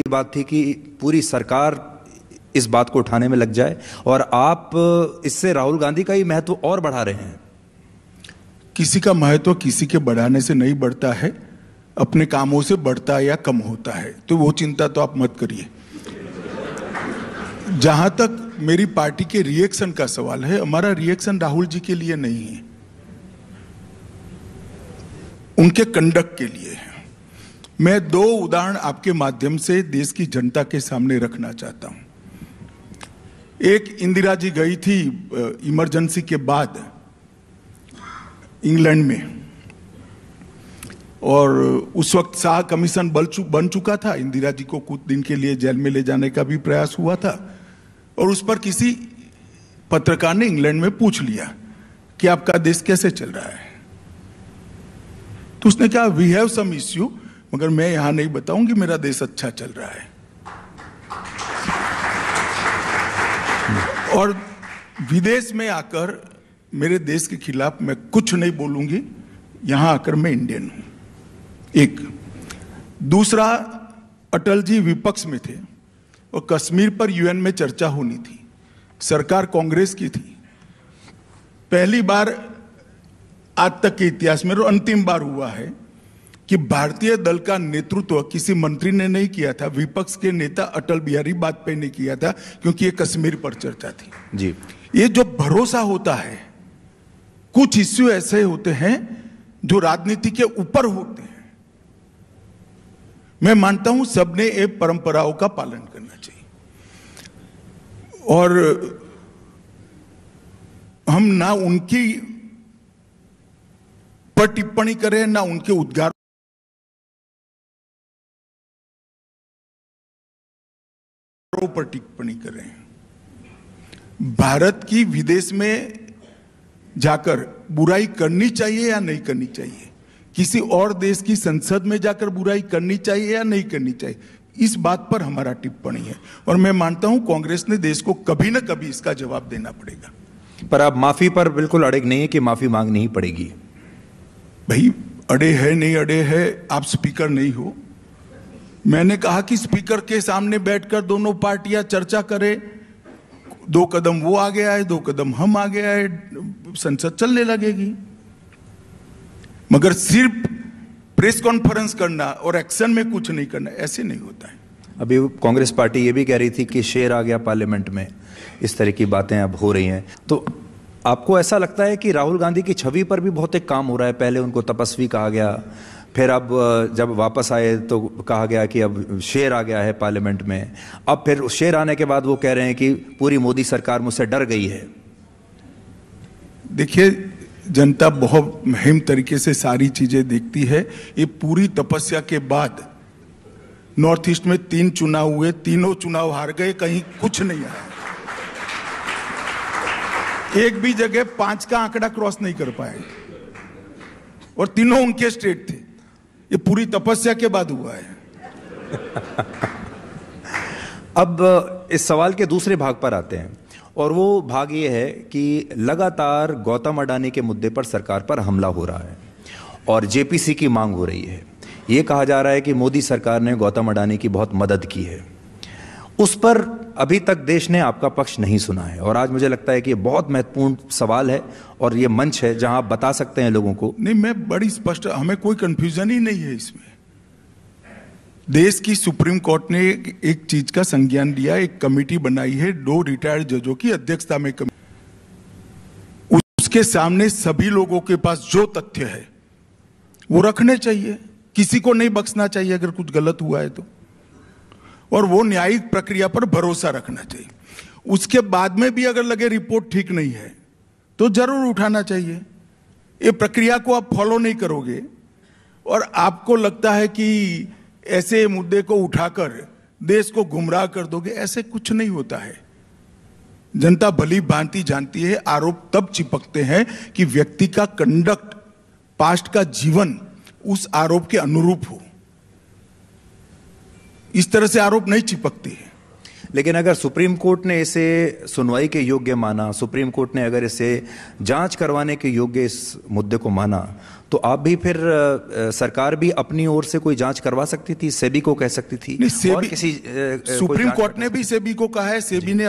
बात थी कि पूरी सरकार इस बात को उठाने में लग जाए और आप इससे राहुल गांधी का ही महत्व और बढ़ा रहे हैं। किसी का महत्व किसी के बढ़ाने से नहीं बढ़ता है, अपने कामों से बढ़ता या कम होता है, तो वो चिंता तो आप मत करिए। जहां तक मेरी पार्टी के रिएक्शन का सवाल है, हमारा रिएक्शन राहुल जी के लिए नहीं है, उनके कंडक्ट के लिए है। मैं दो उदाहरण आपके माध्यम से देश की जनता के सामने रखना चाहता हूं। एक, इंदिरा जी गई थी इमरजेंसी के बाद इंग्लैंड में, और उस वक्त शाह कमीशन बन चुका था। इंदिरा जी को कुछ दिन के लिए जेल में ले जाने का भी प्रयास हुआ था, और उस पर किसी पत्रकार ने इंग्लैंड में पूछ लिया कि आपका देश कैसे चल रहा है। तो उसने कहा, वी हैव सम इश्यू, मगर मैं यहां नहीं बताऊंगी, मेरा देश अच्छा चल रहा है। और विदेश में आकर मेरे देश के खिलाफ मैं कुछ नहीं बोलूंगी, यहां आकर मैं इंडियन हूं। एक दूसरा, अटल जी विपक्ष में थे और कश्मीर पर यूएन में चर्चा होनी थी, सरकार कांग्रेस की थी। पहली बार आज तक के इतिहास में और अंतिम बार हुआ है कि भारतीय दल का नेतृत्व किसी मंत्री ने नहीं किया था, विपक्ष के नेता अटल बिहारी वाजपेयी ने किया था, क्योंकि ये कश्मीर पर चर्चा थी जी। ये जो भरोसा होता है, कुछ इश्यू ऐसे होते हैं जो राजनीति के ऊपर होते हैं। मैं मानता हूं सबने ये परंपराओं का पालन करना चाहिए, और हम ना उनकी पर टिप्पणी करें ना उनके उद्गार पर टिप्पणी करें। भारत की विदेश में जाकर बुराई करनी चाहिए या नहीं करनी चाहिए, किसी और देश की संसद में जाकर बुराई करनी चाहिए या नहीं करनी चाहिए, इस बात पर हमारा टिप्पणी है। और मैं मानता हूं कांग्रेस ने देश को कभी ना कभी इसका जवाब देना पड़ेगा। पर आप माफी पर बिल्कुल अड़े नहीं है कि माफी मांगनी ही पड़ेगी? भाई, अड़े है नहीं अड़े है, आप स्पीकर नहीं हो। मैंने कहा कि स्पीकर के सामने बैठकर दोनों पार्टियां चर्चा करें, 2 कदम वो आगे आए, 2 कदम हम आगे आए, संसद चलने लगेगी। मगर सिर्फ प्रेस कॉन्फ्रेंस करना और एक्शन में कुछ नहीं करना, ऐसे नहीं होता है। अभी कांग्रेस पार्टी ये भी कह रही थी कि शेर आ गया पार्लियामेंट में, इस तरह की बातें अब हो रही हैं। तो आपको ऐसा लगता है कि राहुल गांधी की छवि पर भी बहुत एक काम हो रहा है? पहले उनको तपस्वी कहा गया, फिर अब जब वापस आए तो कहा गया कि अब शेर आ गया है पार्लियामेंट में, अब फिर शेर आने के बाद वो कह रहे हैं कि पूरी मोदी सरकार मुझसे डर गई है। देखिए, जनता बहुत मुहिम तरीके से सारी चीजें देखती है। ये पूरी तपस्या के बाद नॉर्थ ईस्ट में 3 चुनाव हुए, तीनों चुनाव हार गए, कहीं कुछ नहीं आया, एक भी जगह 5 का आंकड़ा क्रॉस नहीं कर पाए, और तीनों उनके स्टेट थे। ये पूरी तपस्या के बाद हुआ है। अब इस सवाल के दूसरे भाग पर आते हैं, और वो भाग ये है कि लगातार गौतम अडानी के मुद्दे पर सरकार पर हमला हो रहा है और जेपीसी की मांग हो रही है। ये कहा जा रहा है कि मोदी सरकार ने गौतम अडानी की बहुत मदद की है। उस पर अभी तक देश ने आपका पक्ष नहीं सुना है, और आज मुझे लगता है कि ये बहुत महत्वपूर्ण सवाल है और ये मंच है जहां आप बता सकते हैं लोगों को। नहीं, मैं बड़ी स्पष्ट, हमें कोई कंफ्यूजन ही नहीं है इसमें। देश की सुप्रीम कोर्ट ने एक चीज का संज्ञान लिया, एक कमेटी बनाई है 2 रिटायर्ड जजों की अध्यक्षता में। उसके सामने सभी लोगों के पास जो तथ्य है वो रखने चाहिए, किसी को नहीं बख्शना चाहिए अगर कुछ गलत हुआ है तो, और वो न्यायिक प्रक्रिया पर भरोसा रखना चाहिए। उसके बाद में भी अगर लगे रिपोर्ट ठीक नहीं है तो जरूर उठाना चाहिए। ये प्रक्रिया को आप फॉलो नहीं करोगे और आपको लगता है कि ऐसे मुद्दे को उठाकर देश को गुमराह कर दोगे, ऐसे कुछ नहीं होता है। जनता भली भांति जानती है, आरोप तब चिपकते हैं कि व्यक्ति का कंडक्ट, पास्ट का जीवन उस आरोप के अनुरूप हो। इस तरह से आरोप नहीं चिपकते हैं। लेकिन अगर सुप्रीम कोर्ट ने इसे सुनवाई के योग्य माना, सुप्रीम कोर्ट ने अगर इसे जांच करवाने के योग्य इस मुद्दे को माना, तो आप भी फिर सरकार भी अपनी ओर से कोई जांच करवा सकती थी, सेबी को कह सकती थी, नहीं, और किसी सुप्रीम कोर्ट ने भी सेबी को कहा है, सेबी ने